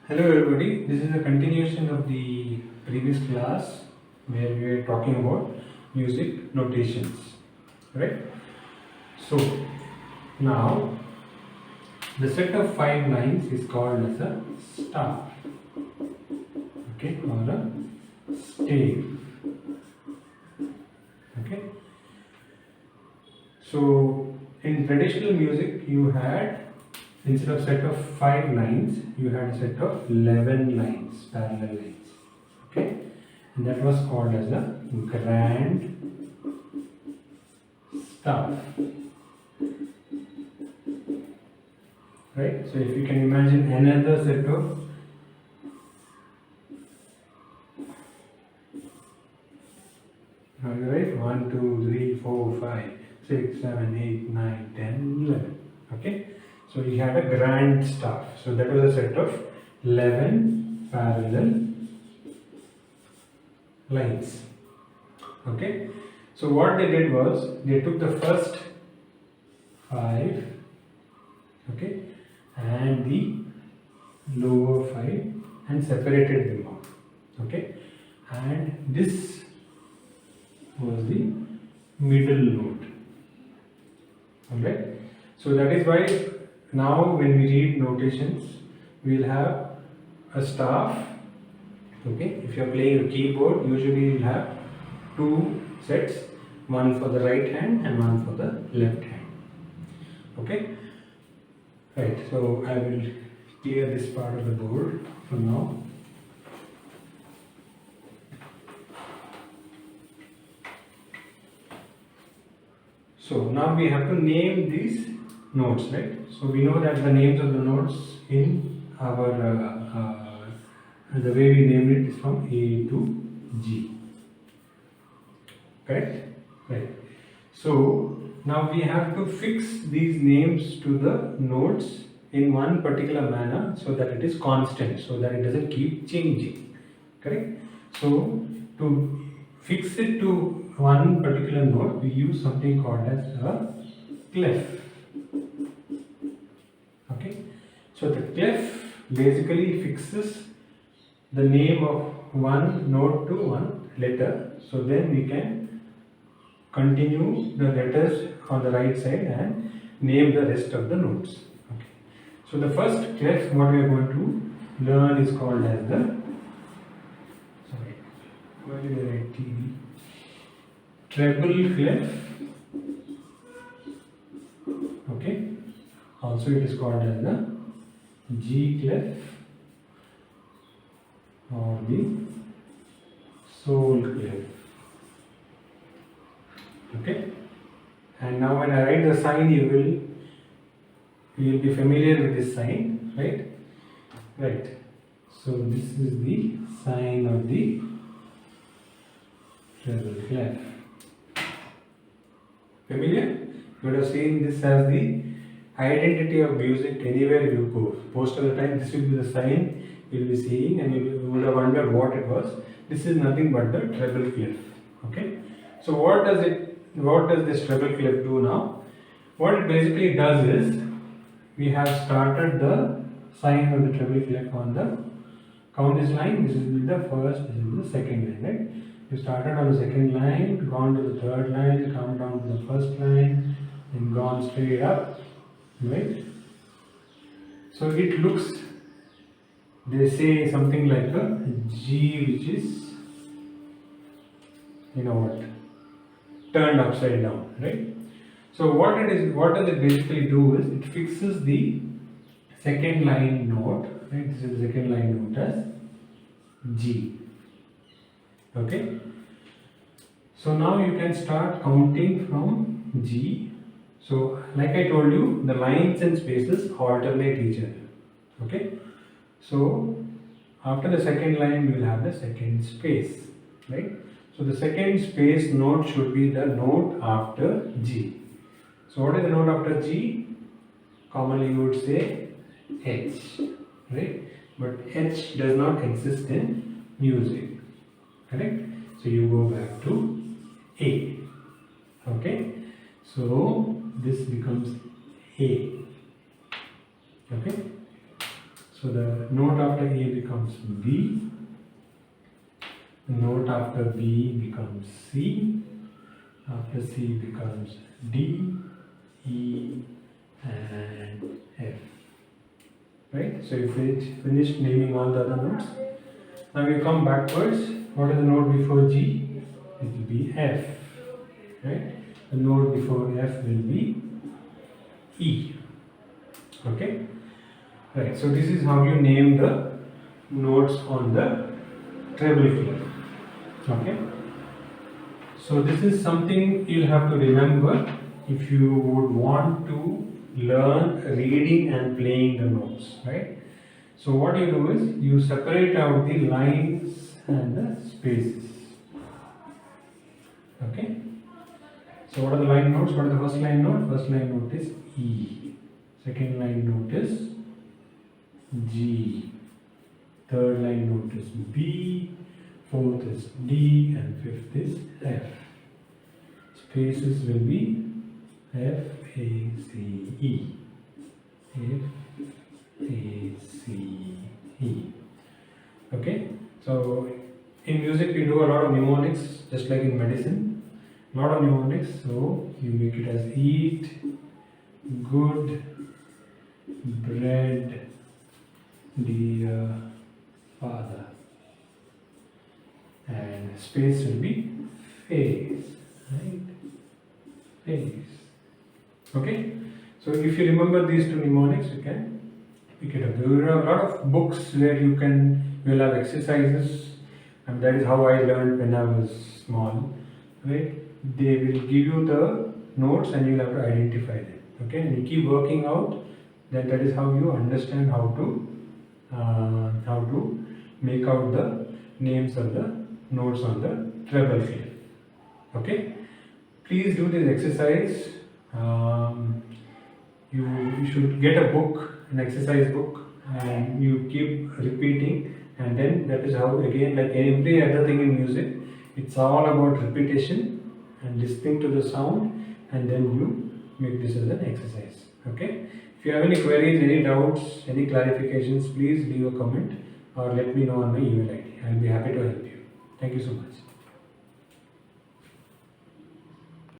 Hello everybody, this is a continuation of the previous class where we were talking about music notations, right? So now the set of 5 lines is called as a staff, okay, or a stave, okay. So in traditional music you had, instead of set of 5 lines, you had a set of 11 lines, parallel lines, okay, and that was called as a grand staff, right? So if you can imagine another set of right, 1, 2, 3, 4, 5, 6, 7, 8, 9, 10, 11. Okay, so we had a grand staff. So that was a set of 11 parallel lines. Okay, so what they did was they took the first 5, okay, and the lower 5 and separated them out. Okay, and this was the middle note. Alright, so that is why now when we read notations, we will have a staff. Okay, if you are playing a keyboard, usually you will have two sets, one for the right hand and one for the left hand. Okay, right, so I will clear this part of the board for now. So now we have to name these notes, right? So we know that the names of the notes in our the way we name it is from A to G. Correct? Right. So now we have to fix these names to the notes in one particular manner so that it is constant, so that it doesn't keep changing. Correct? So to fix it to one particular note, we use something called as a clef. Okay, so the clef basically fixes the name of one note to one letter, so then we can continue the letters on the right side and name the rest of the notes. Okay, so the first clef what we are going to learn is called as the, sorry, why did I write TD? Treble clef. Okay, also it is called as the G clef or the sol clef. Okay, and now when I write the sign, you will be familiar with this sign, right? Right, so this is the sign of the treble clef. Familiar? You would have seen this as the identity of music anywhere you go. Most of the time this will be the sign you will be seeing and you would have wondered what it was. This is nothing but the treble clef. Okay. So what does this treble clef do now? What it basically does is, we have started the sign of the treble clef on the count this line. This is the first, this is the second line, right? You started on the second line, gone to the third line, come down to the first line, and gone straight up, right? So it looks, they say something like a G, which is, you know what, turned upside down, right? So what does it basically do is, it fixes the second line note, right? This is the second line note as G. Okay, so now you can start counting from G. So like I told you, the lines and spaces alternate each other. Okay, so after the second line we will have the second space, right? So the second space note should be the note after G. So what is the note after G? Commonly you would say H, right? But H does not exist in music. Correct? So you go back to A. Okay? So this becomes A. Okay? So the note after A becomes B, the note after B becomes C, after C becomes D, E and F. Right? So you finished naming all the other notes. Now you come backwards. What is the note before G? It will be F. Right? The note before F will be E. Okay? Right. So this is how you name the notes on the treble clef. Okay? So this is something you'll have to remember if you would want to learn reading and playing the notes, right? So what you do is you separate out the lines and the spaces. Okay? So what are the line notes? What is the first line note? First line note is E. Second line note is G. Third line note is B. Fourth is D and fifth is F. Spaces will be F, A, C, E. F, A, C, E. Okay? So in music we do a lot of mnemonics, just like in medicine. A lot of mnemonics. So you make it as eat, good, bread, dear father. And space will be face, right? Face. Okay? So if you remember these two mnemonics, you can pick it up. There are a lot of books where you will have exercises, and that is how I learned when I was small, right? They will give you the notes and you will have to identify them. Okay? And you keep working out, then that is how you understand how to make out the names of the notes on the treble clef. Okay? Please do this exercise. You should get a book, an exercise book, and you keep repeating, and then that is how, again, like every other thing in music, it's all about repetition and listening to the sound, and then you make this as an exercise. Okay? If you have any queries, any doubts, any clarifications, please leave a comment or let me know on my email ID. I will be happy to help you. Thank you so much.